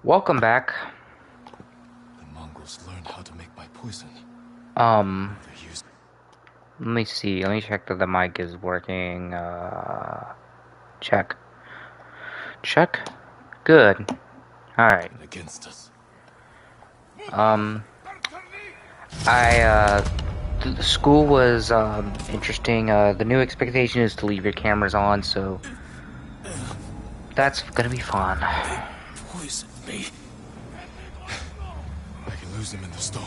Welcome back. The Mongols learned how to make my poison. Let me see. Let me check that the mic is working. Check. Check. Good. Alright. Against us. The school was, interesting. The new expectation is to leave your cameras on, so that's gonna be fun. Poison me. I can lose him in the storm.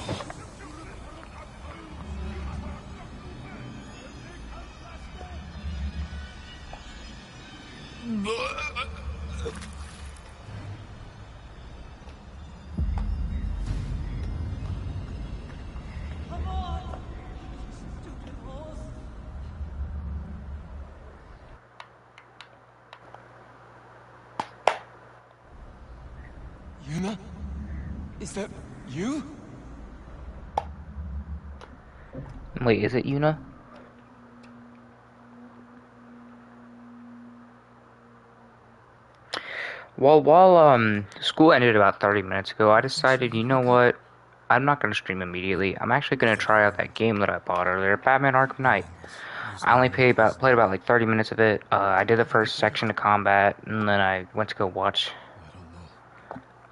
Yuna? Is that you? Wait, is it Yuna? While school ended about 30 minutes ago, I decided, you know what? I'm not gonna stream immediately. I'm actually gonna try out that game that I bought earlier, Batman Arkham Knight. I only played about like 30 minutes of it. I did the first section of combat, and then I went to go watch.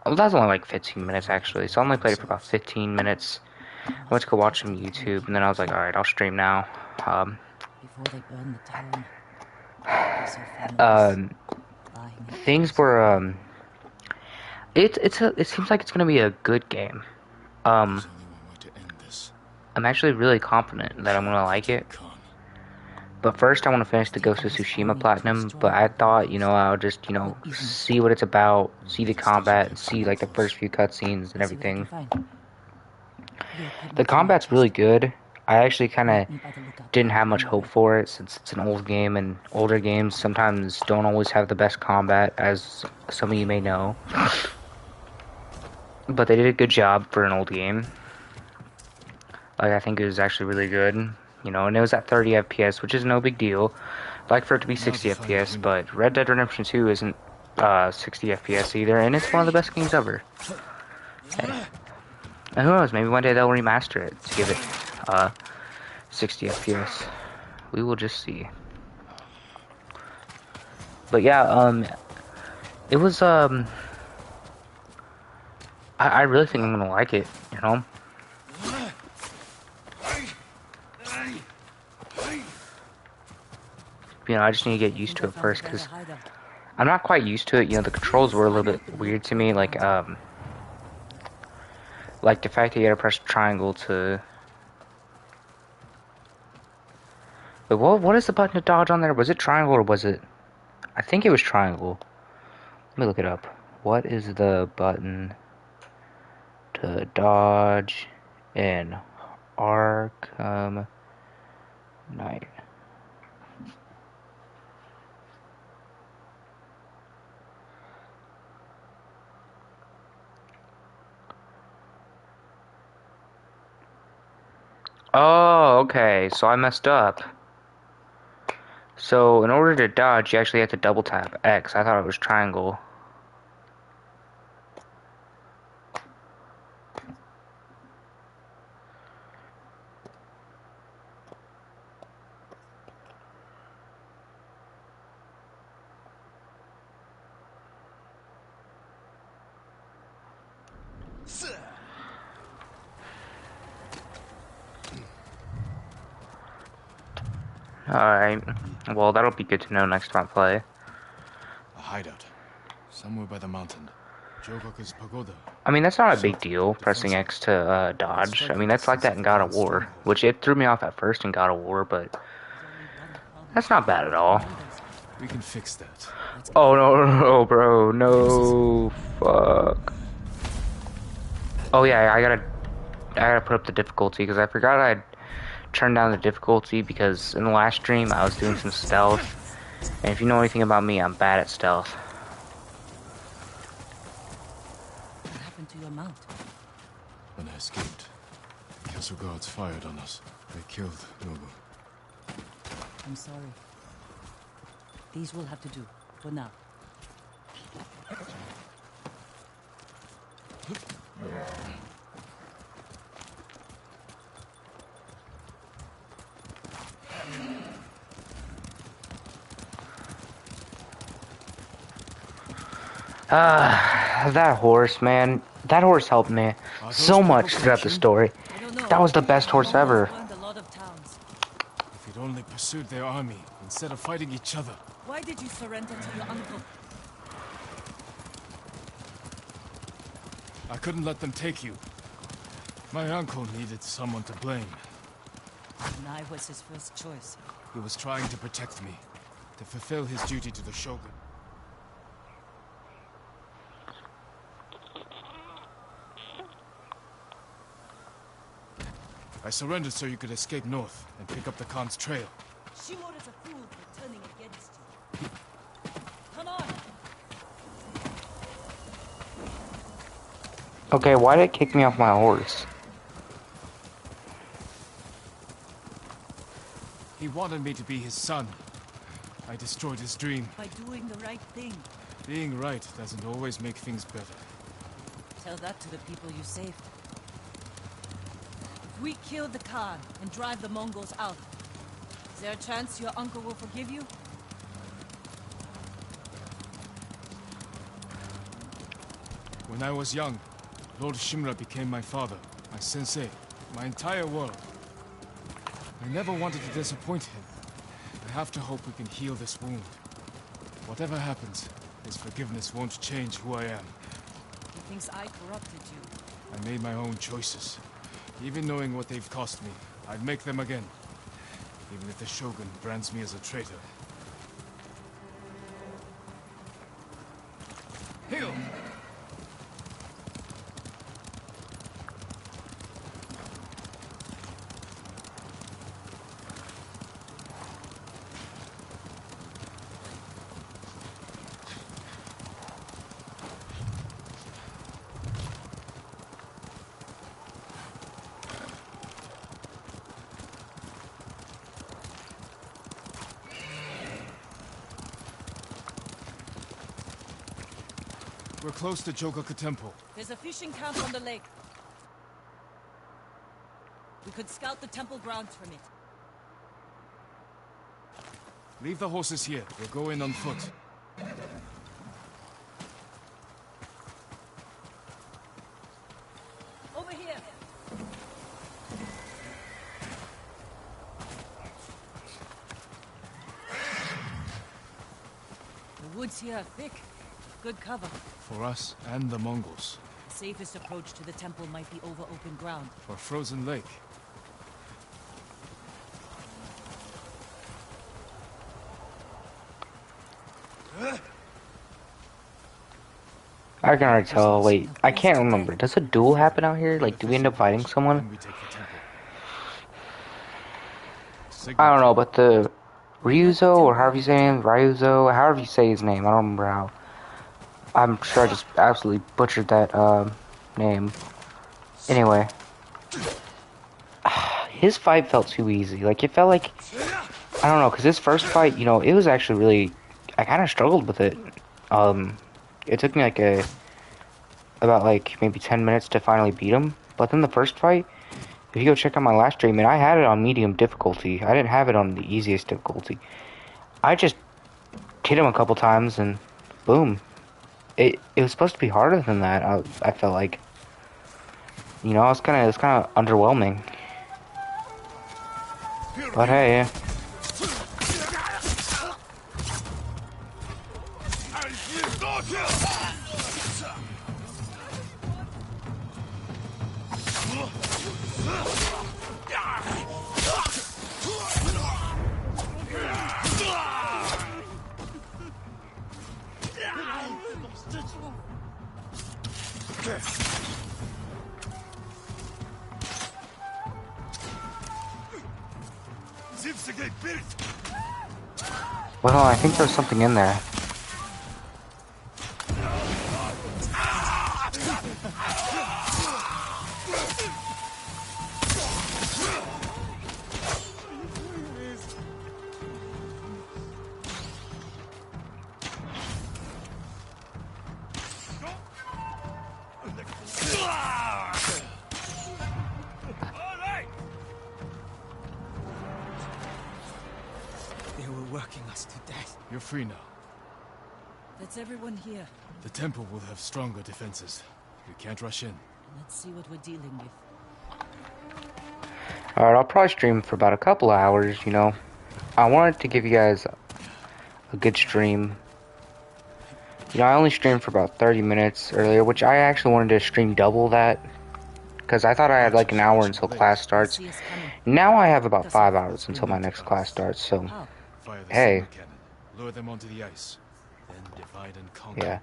Well, that was only like 15 minutes actually, so I only played it for about 15 minutes. I went to go watch some YouTube, and then I was like, alright, I'll stream now. Before they burn the town, Things were, it seems like it's gonna be a good game. I'm actually really confident that I'm gonna like it. But first, I want to finish the Ghost of Tsushima Platinum, but I thought, you know, I'll just, you know, see what it's about, see the combat, and see, like, the first few cutscenes and everything. The combat's really good. I actually kind of didn't have much hope for it, since it's an old game, and older games sometimes don't always have the best combat, as some of you may know. But they did a good job for an old game. Like, I think it was actually really good. You know, and it was at 30 FPS, which is no big deal. I'd like for it to be 60 FPS, but Red Dead Redemption 2 isn't 60 FPS either, and it's one of the best games ever. Hey. And who knows, maybe one day they'll remaster it to give it 60 FPS. We will just see. But yeah, it was, I really think I'm gonna like it, you know? You know, I just need to get used to it first, because I'm not quite used to it. You know, the controls were a little bit weird to me, like the fact that you gotta press triangle to... Wait, what is the button to dodge on there? Was it triangle or was it... I think it was triangle. Let me look it up. What is the button to dodge in Arkham Knight? Oh, okay, so I messed up. So, in order to dodge, you actually have to double tap X. I thought it was triangle. Alright, well, that'll be good to know next time I play. A hideout. Somewhere by the mountain. Jogaku's pagoda. I mean, that's not a big deal, pressing X to dodge. I mean, that's like that in God of War, which it threw me off at first in God of War, but that's not bad at all. We can fix that. Oh, no, bro, no, fuck. Oh, yeah, I gotta put up the difficulty, because I forgot I'd turned down the difficulty, because in the last stream, I was doing some stealth, and if you know anything about me, I'm bad at stealth. What happened to your mount? When I escaped, castle guards fired on us. They killed Nobu. I'm sorry. These will have to do, for now. That horse, man. That horse helped me Are those so people much from throughout the CHIEF? story. I don't know. That was the best horse Mongols ever. burned a lot of towns. If you'd only pursued their army instead of fighting each other. Why did you surrender to your uncle? I couldn't let them take you. My uncle needed someone to blame. And I was his first choice. He was trying to protect me, to fulfill his duty to the Shogun. I surrendered so you could escape north and pick up the Khan's trail. Shimoda's a fool for turning against you. Come on! Okay, why did it kick me off my horse? He wanted me to be his son. I destroyed his dream. By doing the right thing. Being right doesn't always make things better. Tell that to the people you saved. If we kill the Khan and drive the Mongols out, is there a chance your uncle will forgive you? When I was young, Lord Shimura became my father, my sensei, my entire world. I never wanted to disappoint him. I have to hope we can heal this wound. Whatever happens, his forgiveness won't change who I am. He thinks I corrupted you. I made my own choices. Even knowing what they've cost me, I'd make them again. Even if the Shogun brands me as a traitor. Heal! We're close to Jogaku Temple. There's a fishing camp on the lake. We could scout the temple grounds from it. Leave the horses here. We'll go in on foot. Over here! The woods here are thick. Good cover. For us and the Mongols. The safest approach to the temple might be over open ground. For Frozen Lake. I can already tell. Wait, I can't remember. Does a duel happen out here? Like, do we end up fighting someone? When we take the temple. I don't know, but the Ryuzo, or however you say his name, Ryuzo, however you say his name, I don't remember how. I'm sure I just absolutely butchered that name. Anyway, his fight felt too easy. Like, it felt like, I don't know, because his first fight, you know, it was actually really, I kind of struggled with it. It took me like about like maybe 10 minutes to finally beat him. But then the first fight, if you go check out my last stream, and I had it on medium difficulty. I didn't have it on the easiest difficulty. I just hit him a couple times and boom. It was supposed to be harder than that. I felt like, you know, it's kind of underwhelming. But hey. Well, I think there's something in there. working us to death. You're free now. That's everyone here. The temple will have stronger defenses. We can't rush in. Let's see what we're dealing with. Alright, I'll probably stream for about a couple of hours, you know. I wanted to give you guys a good stream. You know, I only streamed for about 30 minutes earlier, which I actually wanted to stream double that. Because I thought I had like an hour until class starts. Now I have about 5 hours until my next class starts, so... Fire the Hey. silver cannon. Lure them onto the ice. Then divide and conquer. Yeah.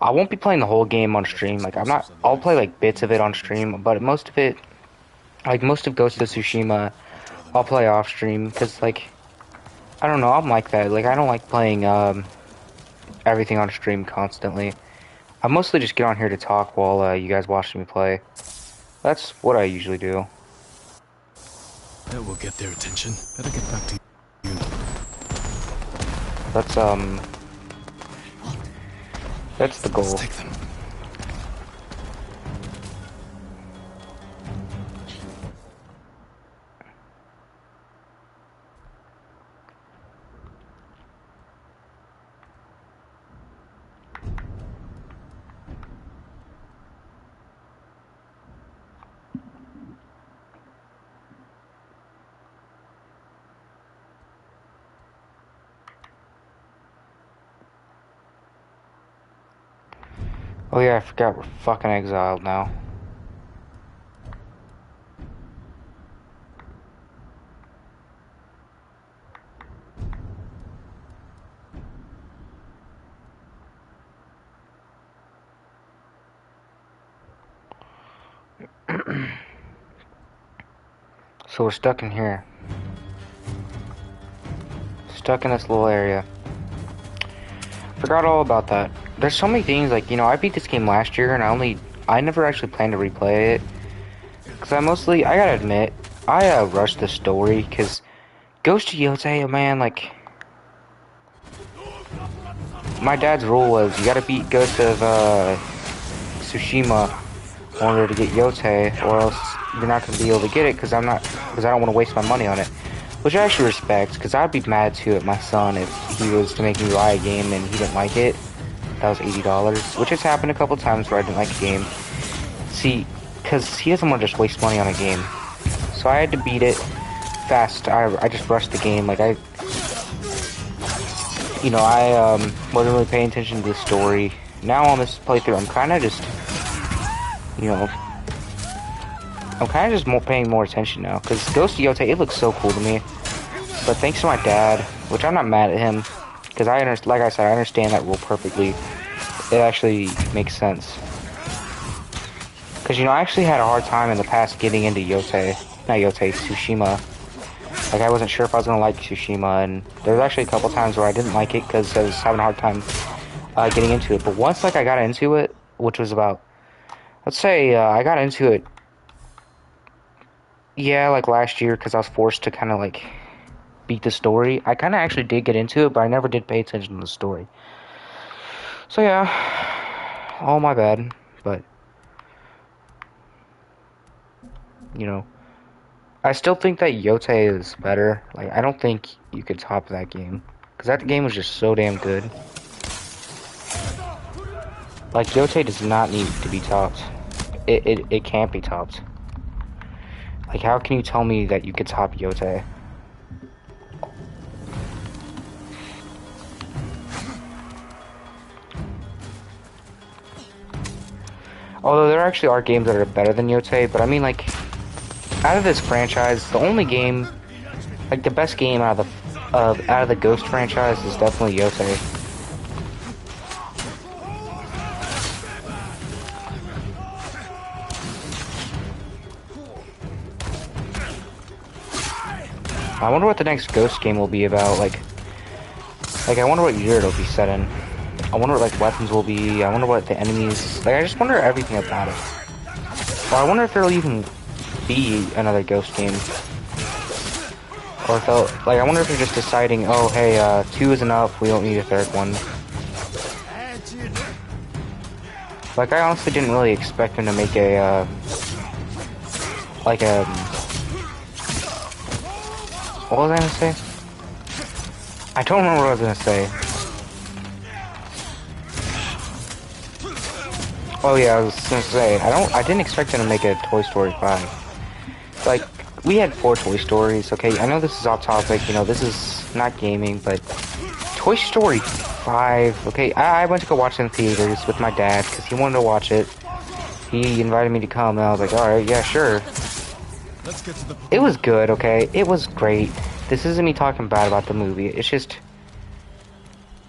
I won't be playing the whole game on stream. Like, I'll play like bits of it on stream, but most of it, like most of Ghost of Tsushima, I'll play off stream, because like, I don't know, I'm like that. Like, I don't like playing everything on stream constantly. I mostly just get on here to talk while you guys watch me play. That's what I usually do. That will get their attention. Better get back to you. That's the goal. Let's take them. Oh yeah, I forgot we're fucking exiled now. So we're stuck in here. Stuck in this little area. Forgot all about that. There's so many things, like, you know, I beat this game last year and I never actually planned to replay it. Cause I gotta admit, I rushed the story, cause Ghost of Yotei, man, like, my dad's rule was you gotta beat Ghost of Tsushima in order to get Yotei, or else you're not gonna be able to get it, cause I don't want to waste my money on it. Which I actually respect, because I'd be mad too at my son if he was to make me buy a game and he didn't like it. That was $80, which has happened a couple times where I didn't like a game. See, because he doesn't want to just waste money on a game. So I had to beat it fast. I just rushed the game. Like, I wasn't really paying attention to the story. Now on this playthrough, I'm kind of just, you know, paying more attention now, because Ghost of Yotei, it looks so cool to me. But thanks to my dad, which I'm not mad at him, because like I said, I understand that rule perfectly. It actually makes sense. Because, you know, I actually had a hard time in the past getting into Tsushima. Like, I wasn't sure if I was going to like Tsushima, and there was actually a couple times where I didn't like it, because I was having a hard time getting into it. But once, like, I got into it, which was about, let's say, I got into it, yeah, like last year, because I was forced to kind of, like, beat the story. I kind of actually did get into it, but I never did pay attention to the story. So, yeah, all my bad, but, you know, I still think that Yotei is better. Like, I don't think you could top that game, because that game was just so damn good. Like, Yotei does not need to be topped. It can't be topped. Like, how can you tell me that you could top Yotei? Although there actually are games that are better than Yotei, but I mean, like, out of this franchise, the only game, like, the best game out of the Ghost franchise is definitely Yotei. I wonder what the next Ghost game will be about, like I wonder what year it'll be set in. I wonder what, like, weapons will be, I wonder what the enemies, like, I just wonder everything about it. Or I wonder if there'll even be another Ghost game. Or if they'll, like, I wonder if they're just deciding, oh, hey, 2 is enough, we don't need a third one. Like, I honestly didn't really expect them to make a, what was I gonna say? I don't remember what I was gonna say. Oh yeah, I was gonna say I didn't expect them to make a Toy Story 5. Like, we had 4 Toy Stories, okay? I know this is off topic, you know, this is not gaming, but Toy Story 5, okay? I went to go watch it in theaters with my dad because he wanted to watch it. He invited me to come, and I was like, alright, yeah, sure. Let's get to the It was good, okay? It was great. This isn't me talking bad about the movie. It's just,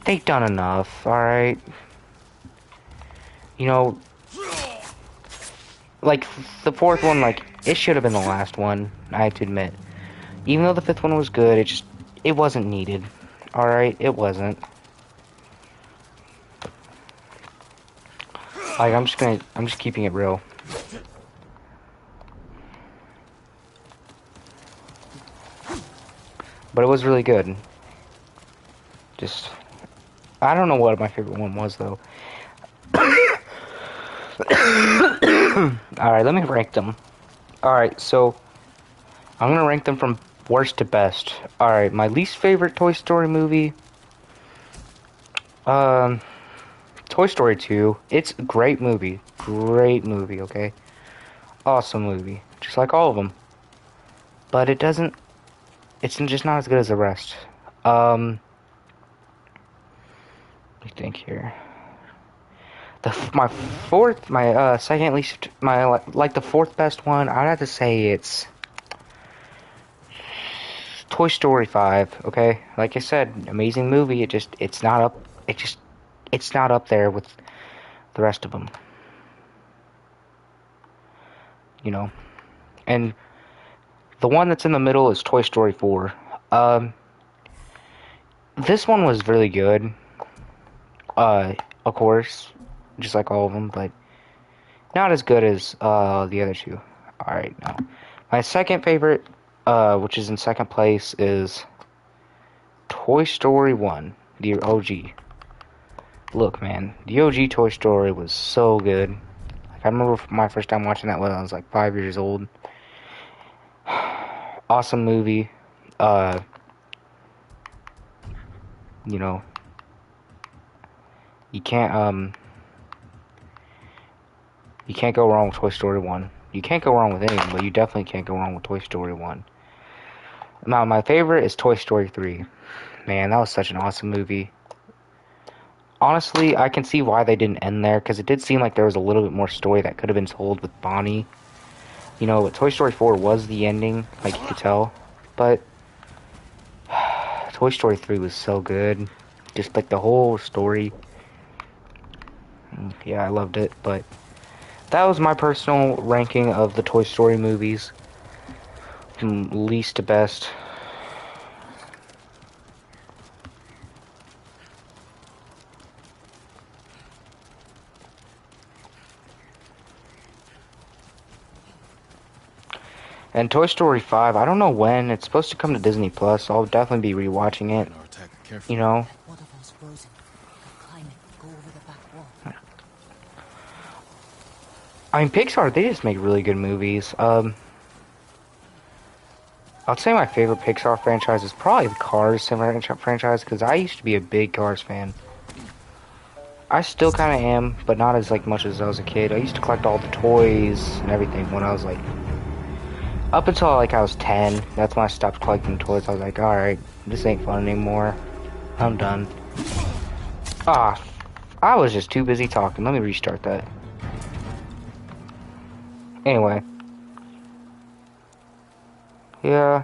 they've done enough, alright? You know, like, the 4th one, like, it should have been the last one, I have to admit. Even though the 5th one was good, it wasn't needed. Alright, it wasn't. Like, I'm just keeping it real. But it was really good. Just, I don't know what my favorite one was, though. Alright, let me rank them. Alright, so, I'm gonna rank them from worst to best. Alright, my least favorite Toy Story movie. Toy Story 2. It's a great movie. Great movie, okay? Awesome movie. Just like all of them. But it's just not as good as the rest. Let me think here. My second least, like the 4th best one, I'd have to say it's Toy Story 5, okay? Like I said, amazing movie, it's not up there with the rest of them. You know? And the one that's in the middle is Toy Story 4. This one was really good. Of course, just like all of them, but not as good as the other 2. Alright, now. My second favorite, which is in second place, is Toy Story 1, the OG. Look, man, the OG Toy Story was so good. Like, I remember my first time watching that when I was like 5 years old. Awesome movie. You know, you can't go wrong with Toy Story 1. You can't go wrong with anything, but you definitely can't go wrong with Toy Story 1. Now, my favorite is Toy Story 3. Man, that was such an awesome movie. Honestly, I can see why they didn't end there, because it did seem like there was a little bit more story that could have been told with Bonnie. You know, Toy Story 4 was the ending, like you could tell. But Toy Story 3 was so good. Just like the whole story. Yeah, I loved it, but that was my personal ranking of the Toy Story movies. From least to best. And Toy Story 5, I don't know when. It's supposed to come to Disney Plus, so I'll definitely be rewatching it. You know? I mean, Pixar, they just make really good movies. I'd say my favorite Pixar franchise is probably the Cars franchise, because I used to be a big Cars fan. I still kind of am, but not as like much as I was a kid. I used to collect all the toys and everything when I was like, up until like I was 10. That's when I stopped collecting toys. I was like, alright, this ain't fun anymore. I'm done. Ah, I was just too busy talking. Let me restart that. Anyway. Yeah.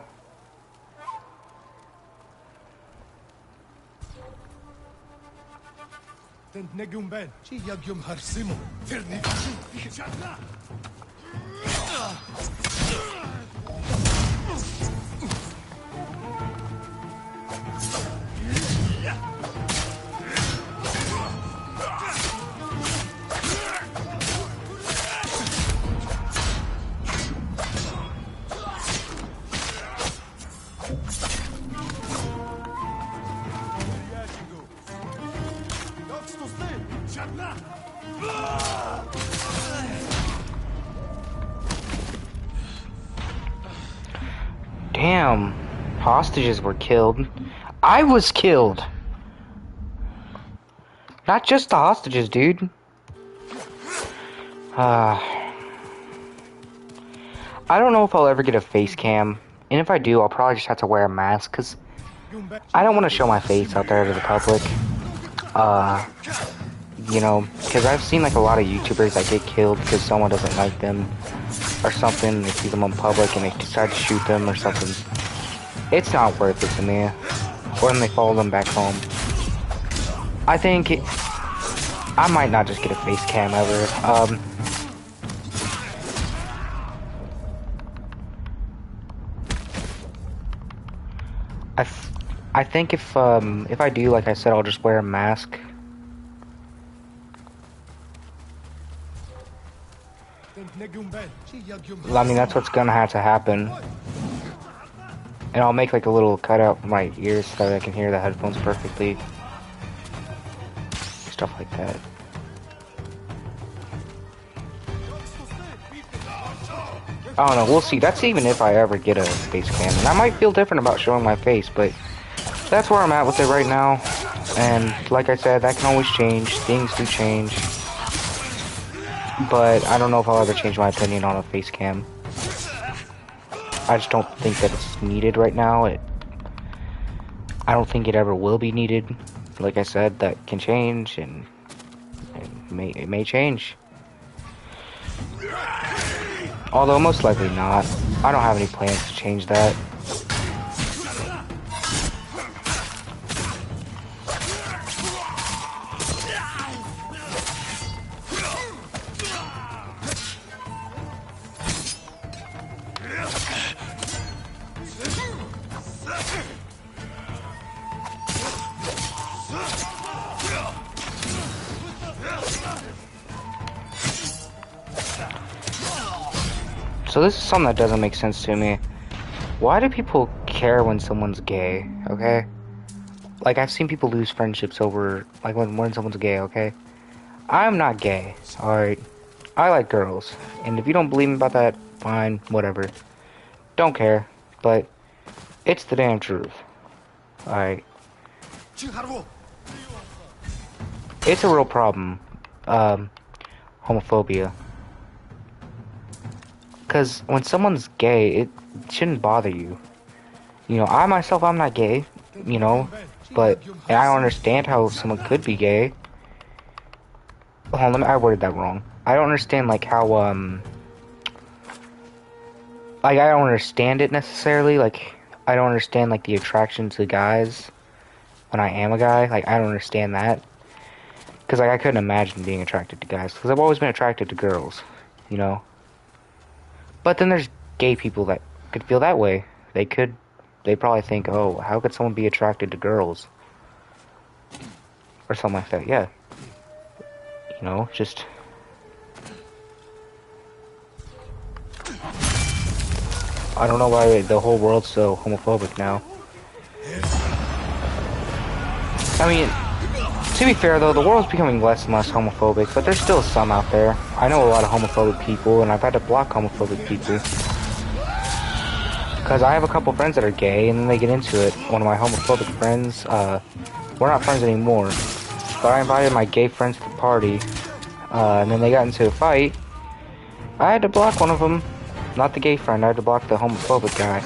Damn. Hostages were killed. I was killed. Not just the hostages, dude. I don't know if I'll ever get a face cam. And if I do, I'll probably just have to wear a mask, because I don't want to show my face out there to the public. You know, because I've seen like a lot of YouTubers that get killed because someone doesn't like them or something. They see them in public and they decide to shoot them or something. It's not worth it to me. Or when they follow them back home. I think I might not just get a face cam ever. I think if I do, like I said, I'll just wear a mask. I mean, that's what's gonna have to happen. And I'll make like a little cutout for my ears so that I can hear the headphones perfectly. Stuff like that. I don't know, we'll see. That's even if I ever get a face cam. And I might feel different about showing my face, but that's where I'm at with it right now. And like I said, that can always change. Things do change. But I don't know if I'll ever change my opinion on a face cam. I just don't think that it's needed right now. I don't think it ever will be needed. Like I said, that can change, and it may change. Although most likely not. I don't have any plans to change that. So this is something that doesn't make sense to me. Why do people care when someone's gay, okay? Like, I've seen people lose friendships over, like, when someone's gay, okay? I'm not gay, alright? I like girls. And if you don't believe me about that, fine, whatever. Don't care. But it's the damn truth. Alright? It's a real problem. Homophobia. Because when someone's gay, it shouldn't bother you. You know, I myself, I'm not gay, you know, but and I don't understand how someone could be gay. Hold on, I worded that wrong. I don't understand, like, how, like, I don't understand it necessarily. Like, I don't understand, like, the attraction to guys when I am a guy. Like, I don't understand that. Because, like, I couldn't imagine being attracted to guys. Because I've always been attracted to girls, you know. But then there's gay people that could feel that way. They probably think, oh, how could someone be attracted to girls? Or something like that, yeah. You know, just... I don't know why the whole world's so homophobic now. I mean, to be fair though, the world's becoming less and less homophobic, but there's still some out there. I know a lot of homophobic people, and I've had to block homophobic people. Because I have a couple friends that are gay, and then they get into it. One of my homophobic friends, we're not friends anymore. But I invited my gay friends to the party, and then they got into a fight. I had to block one of them. Not the gay friend, I had to block the homophobic guy.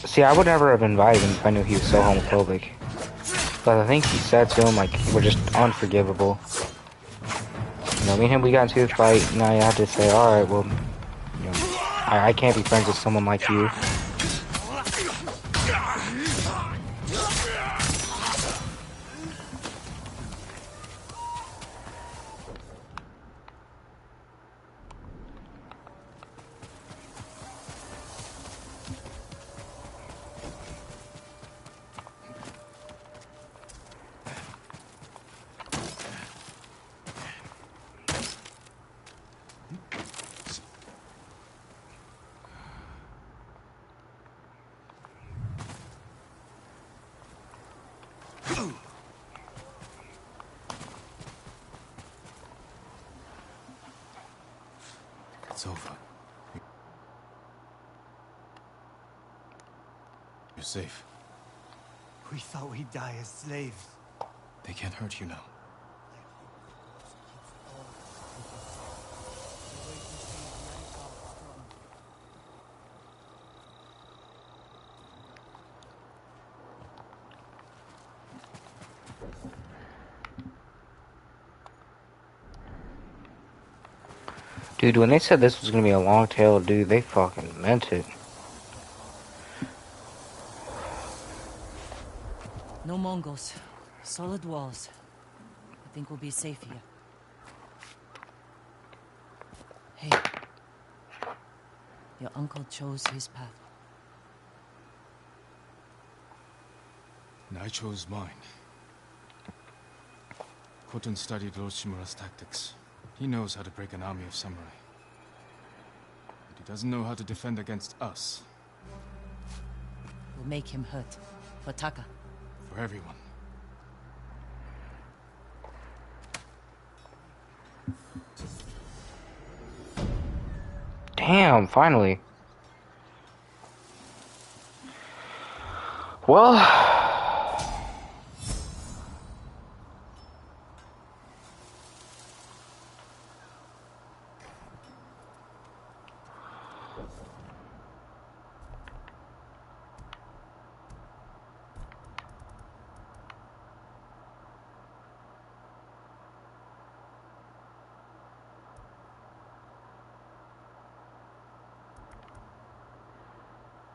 See, I would never have invited him if I knew he was so homophobic. But the things he said to him, like, were just unforgivable. You know, me and him, we got into a fight, and I had to say, alright, well, you know, I can't be friends with someone like you. It's over. You're safe. We thought we'd die as slaves. They can't hurt you now. Dude, when they said this was gonna be a long tail, dude, they fucking meant it. No Mongols. Solid walls. I think we'll be safe here. Hey. Your uncle chose his path. And I chose mine. Khotun studied Lord Shimura's tactics. He knows how to break an army of samurai. But he doesn't know how to defend against us. We'll make him hurt. For Taka. For everyone. Damn, finally. Well,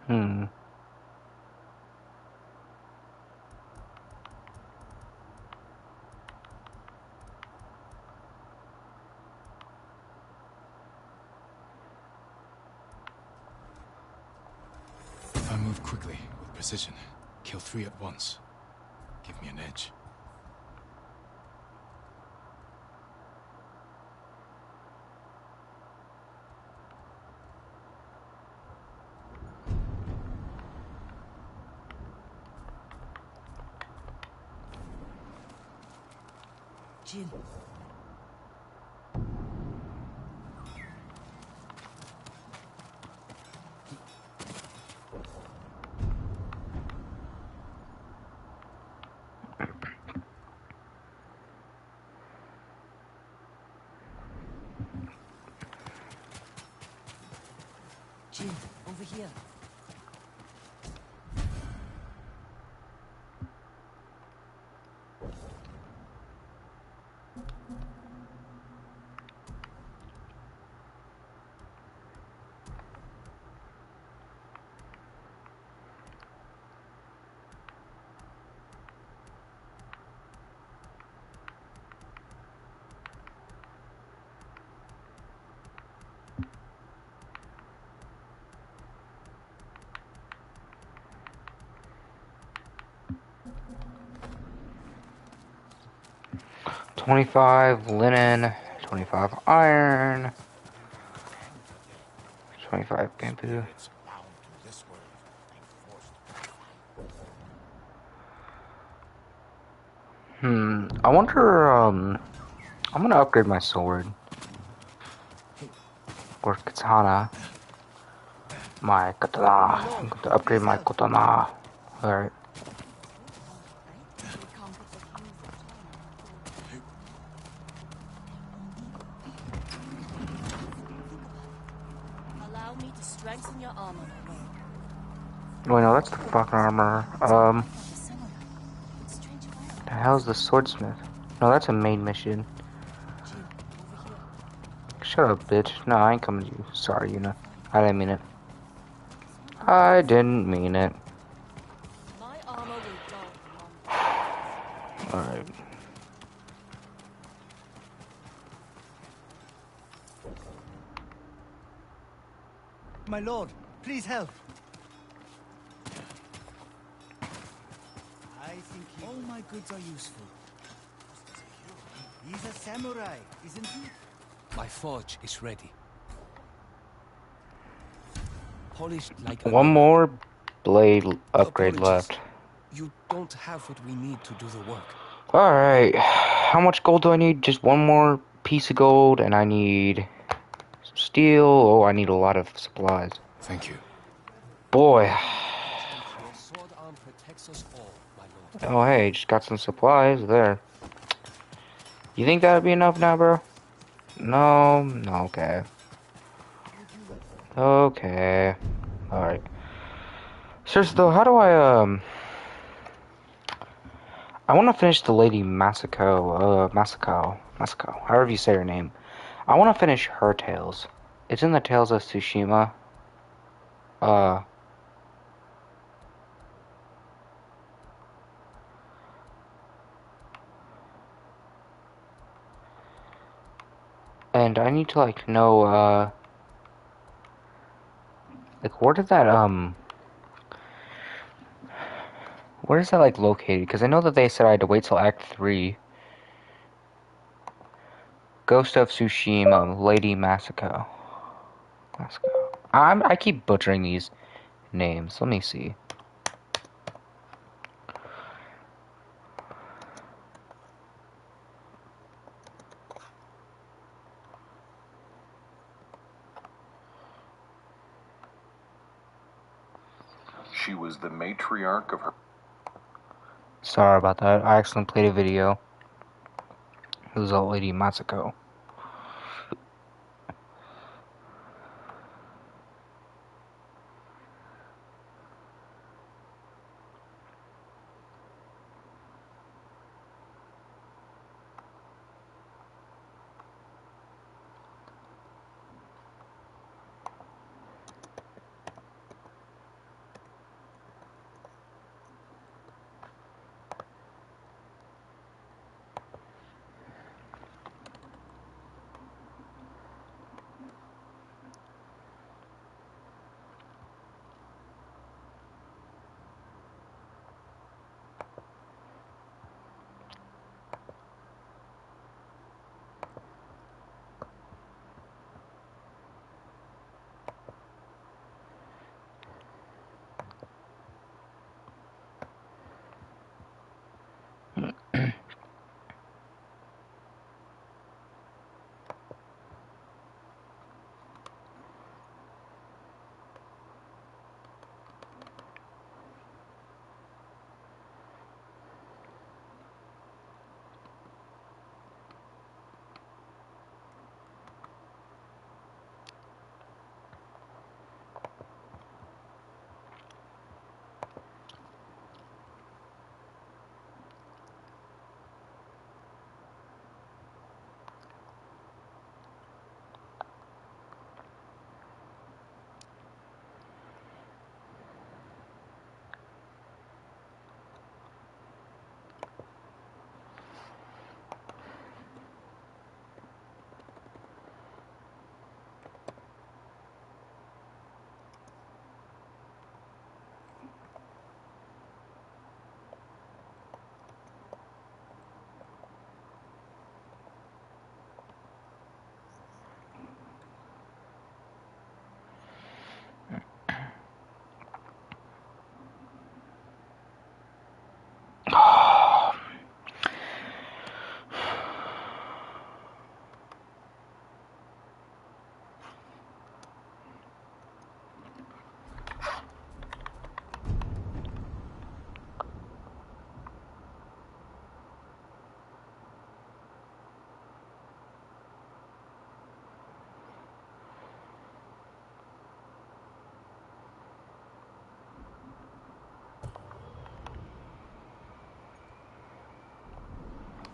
hmm. If I move quickly, with precision, kill 3 at once, give me an edge. Jin. Jin, over here. $25 linen, 25 iron, 25 bamboo. I wonder, I'm gonna upgrade my sword. Or katana. My katana. I'm going to upgrade my katana. Alright. Allow me to strengthen your armor. Wait, no, that's the fucking armor. The hell's the swordsmith? No, that's a main mission. Shut up, bitch. No, I ain't coming to you. Sorry, Yuna. I didn't mean it. I didn't mean it. My armor will dull. Alright. My lord, please help. I think all my goods are useful. He's a samurai, isn't he? My forge is ready. Polished like One more blade upgrade Apologies. left. You don't have what we need to do the work. Alright. How much gold do I need? Just one more piece of gold, and I need some steel. Oh, I need a lot of supplies. Thank you. Boy. Oh, hey, just got some supplies there. You think that would be enough now, bro? No, no, okay. Okay. Alright. Seriously though, how do I want to finish the Lady Masako, however you say her name. I want to finish her tales. It's in the Tales of Tsushima. Uh, and I need to, like, know, like, where is that, like, located? Because I know that they said I had to wait till Act 3. Ghost of Tsushima, Lady Masako. I keep butchering these names. Let me see. She was the matriarch of her. Sorry about that. I accidentally played a video. It was Lady Masako.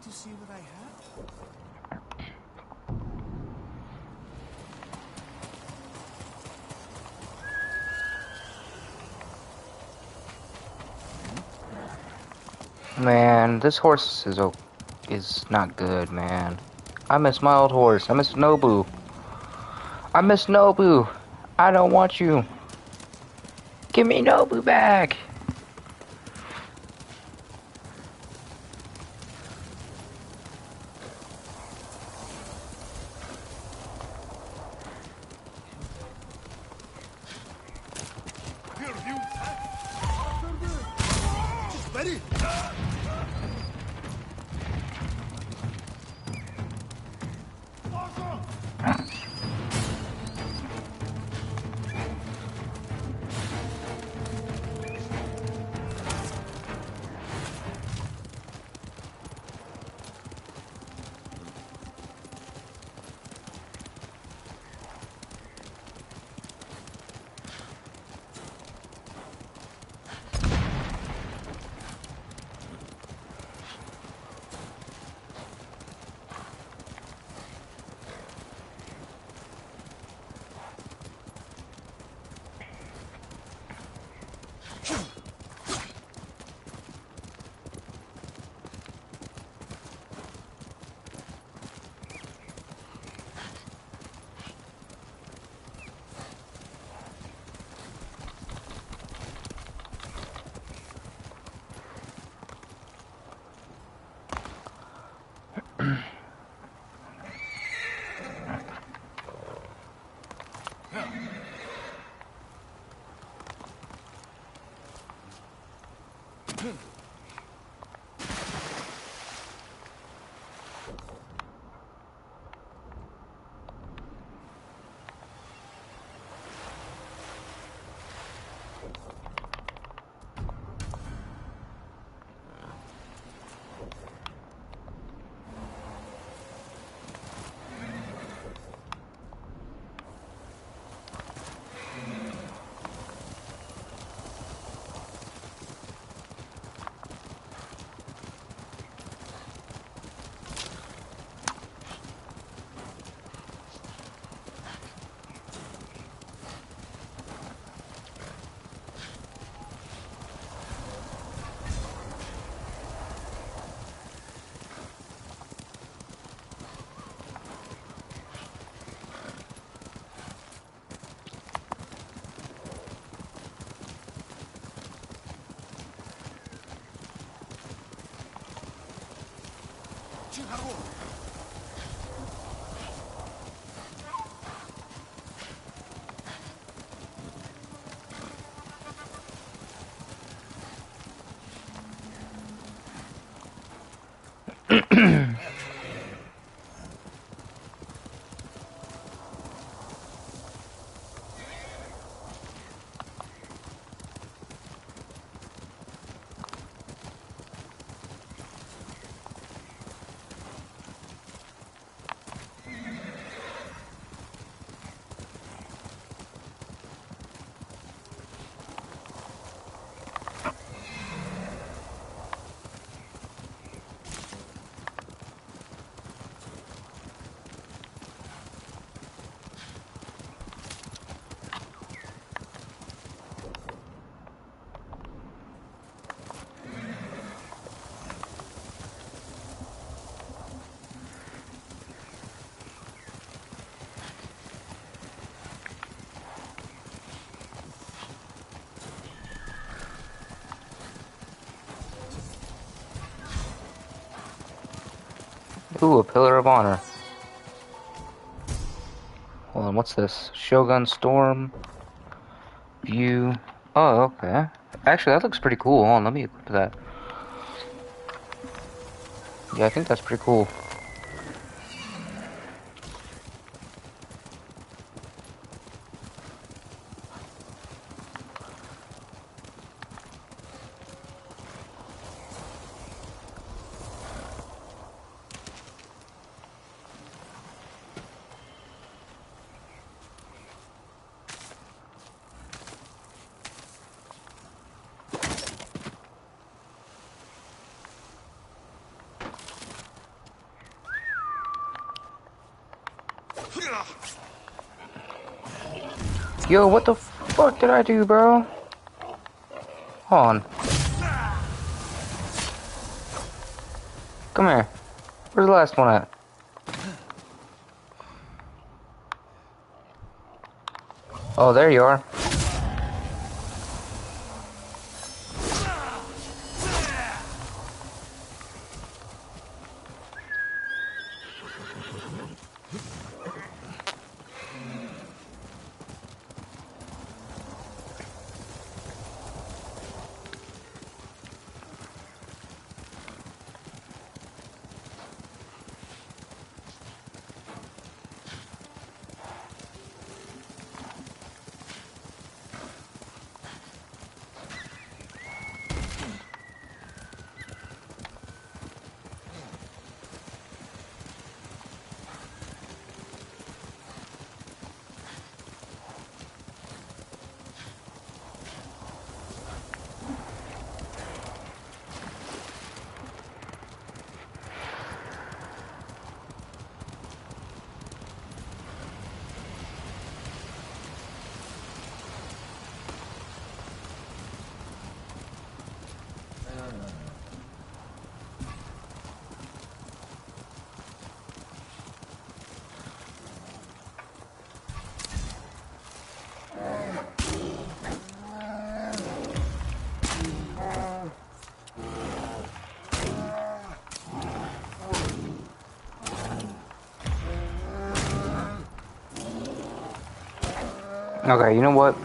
To see what I have? Man, this horse is not good, man. I miss my old horse. I miss Nobu. I miss Nobu. I don't want you. Give me Nobu back. Ready? Ooh, a pillar of honor. Hold on, what's this? Shogun Storm. View. Oh, okay. Actually, that looks pretty cool. Hold on, let me equip that. Yeah, I think that's pretty cool. Yo, what the fuck did I do, bro? Hold on. Come here. Where's the last one at? Oh, there you are. Okay, you know what?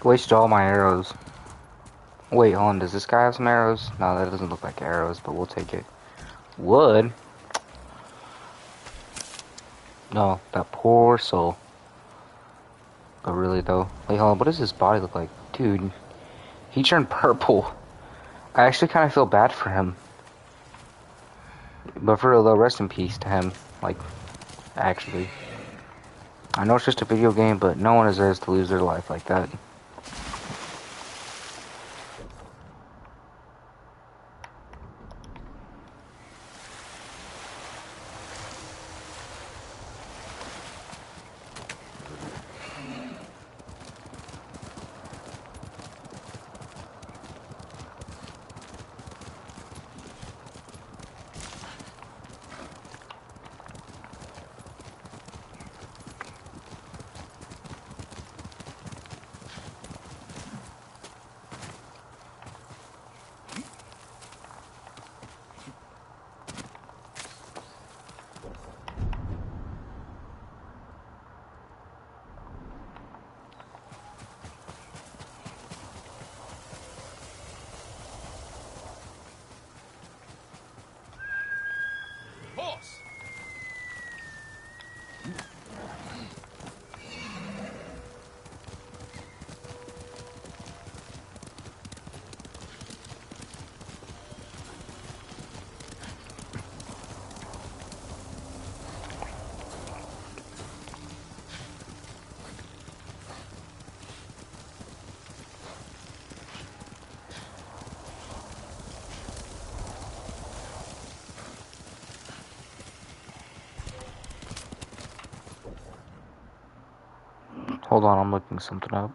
Wasted all my arrows. Wait, hold on. Does this guy have some arrows? No, that doesn't look like arrows, but we'll take it. Wood? No, that poor soul. But really, though. Wait, hold on. What does his body look like? Dude, he turned purple. I actually kind of feel bad for him. But for real, though, rest in peace to him. Like, actually. I know it's just a video game, but no one deserves to lose their life like that. Hold on, I'm looking something up.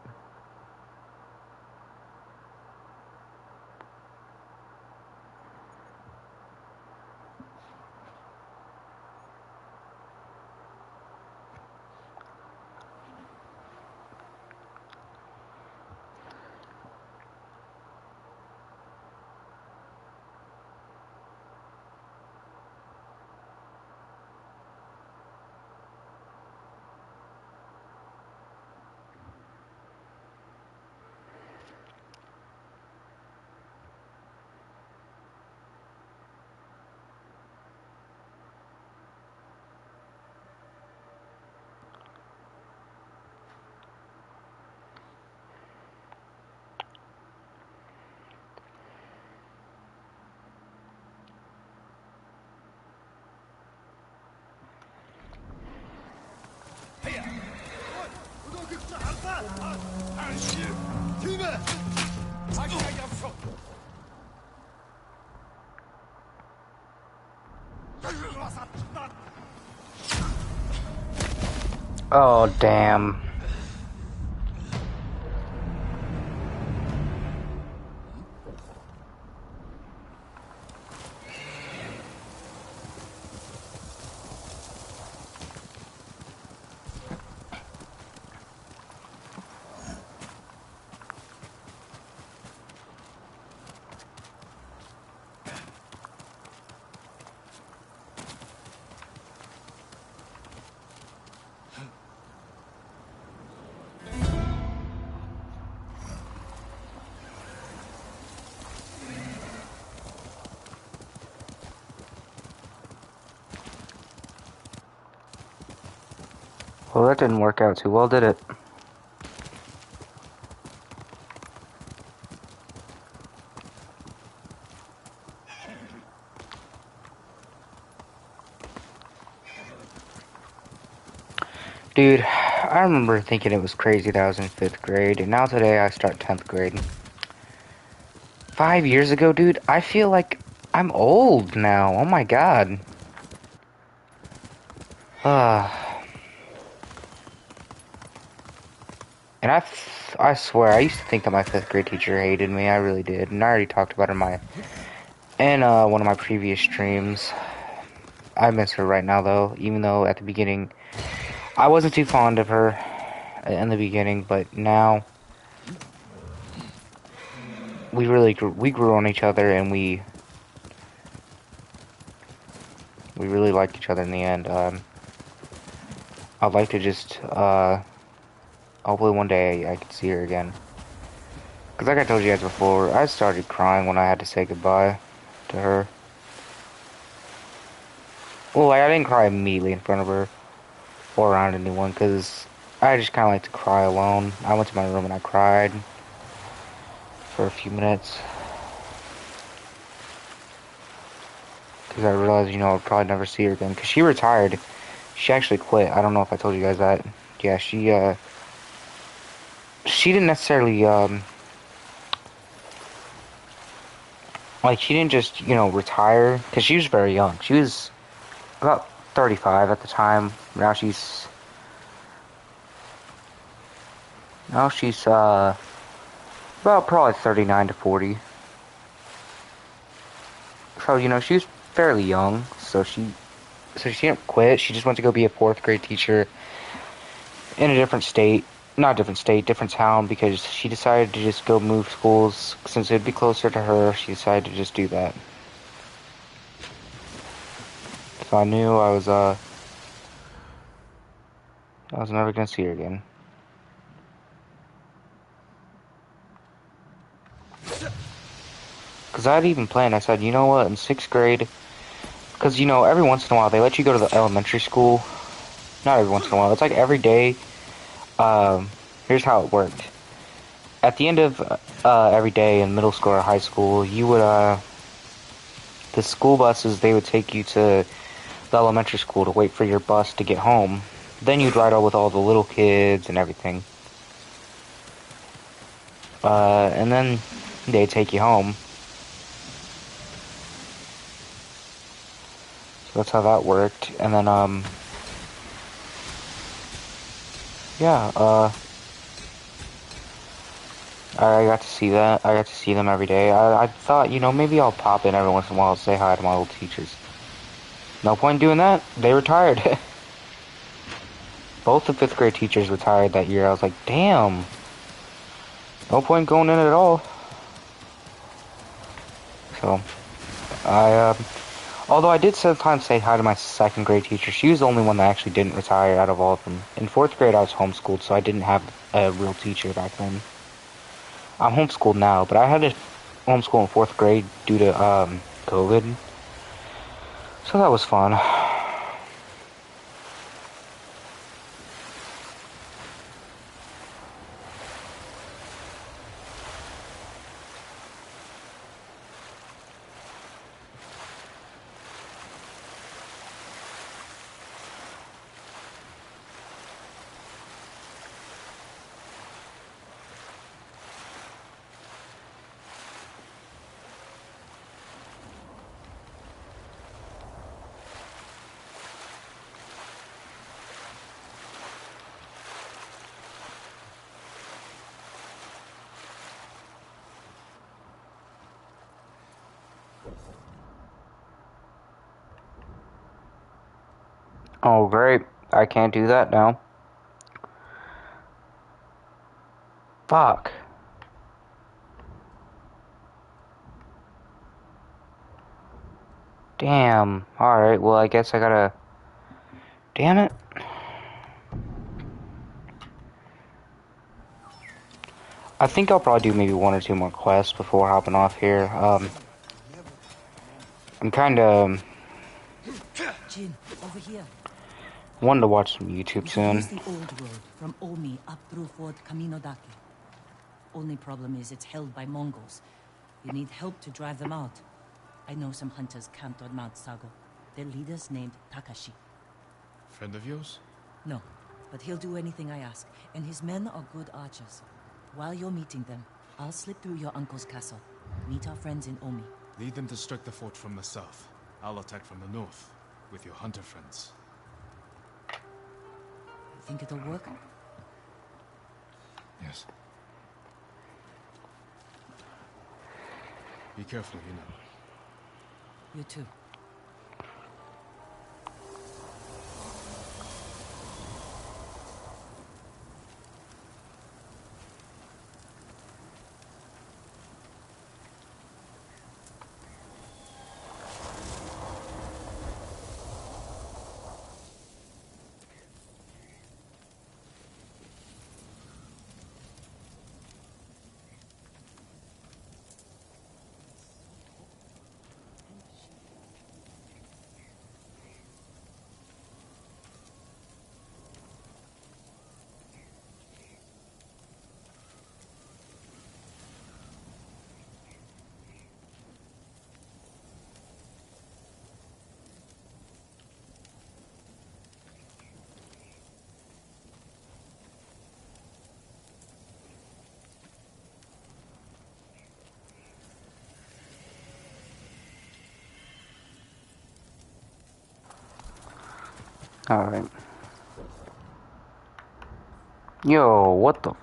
Oh, damn. Well, that didn't work out too well, did it? Dude, I remember thinking it was crazy that I was in 5th grade, and now today I start 10th grade. 5 years ago, dude, I feel like I'm old now. Oh my god. And I swear, I used to think that my 5th grade teacher hated me. I really did. And I already talked about her in one of my previous streams. I miss her right now, though. Even though at the beginning, I wasn't too fond of her in the beginning, but now we grew on each other, and we really liked each other in the end. I'd like to just hopefully one day I could see her again. Cause like I told you guys before, I started crying when I had to say goodbye to her. Well, like, I didn't cry immediately in front of her or around anyone, cause I just kind of like to cry alone. I went to my room and I cried for a few minutes. Because I realized, you know, I'd probably never see her again. Because she retired. She actually quit. I don't know if I told you guys that. Yeah, she didn't necessarily, like, she didn't just, you know, retire. Because she was very young. She was about 35 at the time. Now she's, about probably 39 to 40. So, you know, she was fairly young. So she didn't quit. She just went to go be a 4th grade teacher in a different state. Not different state, different town, because she decided to just go move schools. Since it'd be closer to her, she decided to just do that. So I knew I was never gonna see her again. Because I'd even planned, I said, you know what, in 6th grade, because, you know, every once in a while, they let you go to the elementary school. Not every once in a while, it's like every day. Here's how it worked. At the end of every day in middle school or high school, you would, the school buses, they would take you to the elementary school to wait for your bus to get home. Then you'd ride out with all the little kids and everything. And then they'd take you home. So that's how that worked. And then, yeah, I got to see that. I got to see them every day. I thought, you know, maybe I'll pop in every once in a while and say hi to my old teachers. No point doing that. They retired. Both the 5th grade teachers retired that year. I was like, damn. No point going in at all. So, although I did sometimes say hi to my 2nd grade teacher. She was the only one that actually didn't retire out of all of them. In 4th grade, I was homeschooled, so I didn't have a real teacher back then. I'm homeschooled now, but I had to homeschool in 4th grade due to, COVID. So that was fun. Oh, great. I can't do that now. Fuck. Damn. Alright, well, I guess I gotta... Damn it. I think I'll probably do maybe 1 or 2 more quests before hopping off here. I'm kinda... Jin, over here. wanting to watch some YouTube We could soon. use the old road from Omi up through Fort Kaminodake. Only problem is it's held by Mongols. You need help to drive them out. I know some hunters camped on Mount Sago. Their leader's named Takashi. Friend of yours? No, but he'll do anything I ask, and his men are good archers. While you're meeting them, I'll slip through your uncle's castle. Meet our friends in Omi. Lead them to strike the fort from the south. I'll attack from the north, with your hunter friends. You think it'll work? Yes. Be careful, you know. You too. Alright. Yo, what the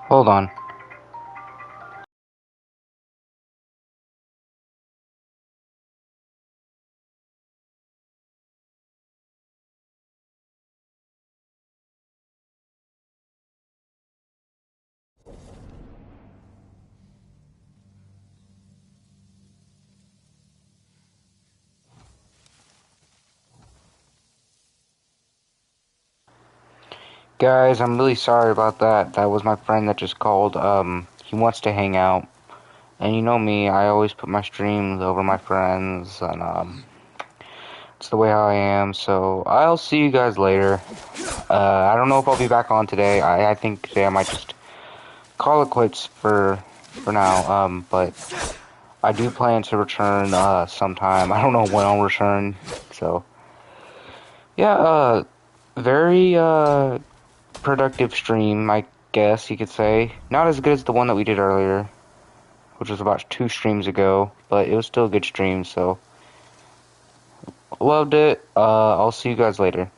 hold on. Guys, I'm really sorry about that. That was my friend that just called. He wants to hang out. And you know me, I always put my streams over my friends, and, it's the way how I am, so I'll see you guys later. I don't know if I'll be back on today. I think today I might just call it quits for now, but I do plan to return, sometime. I don't know when I'll return, so, yeah, very, productive stream, I guess you could say. Not as good as the one that we did earlier, which was about 2 streams ago, but it was still a good stream, so loved it. I'll see you guys later.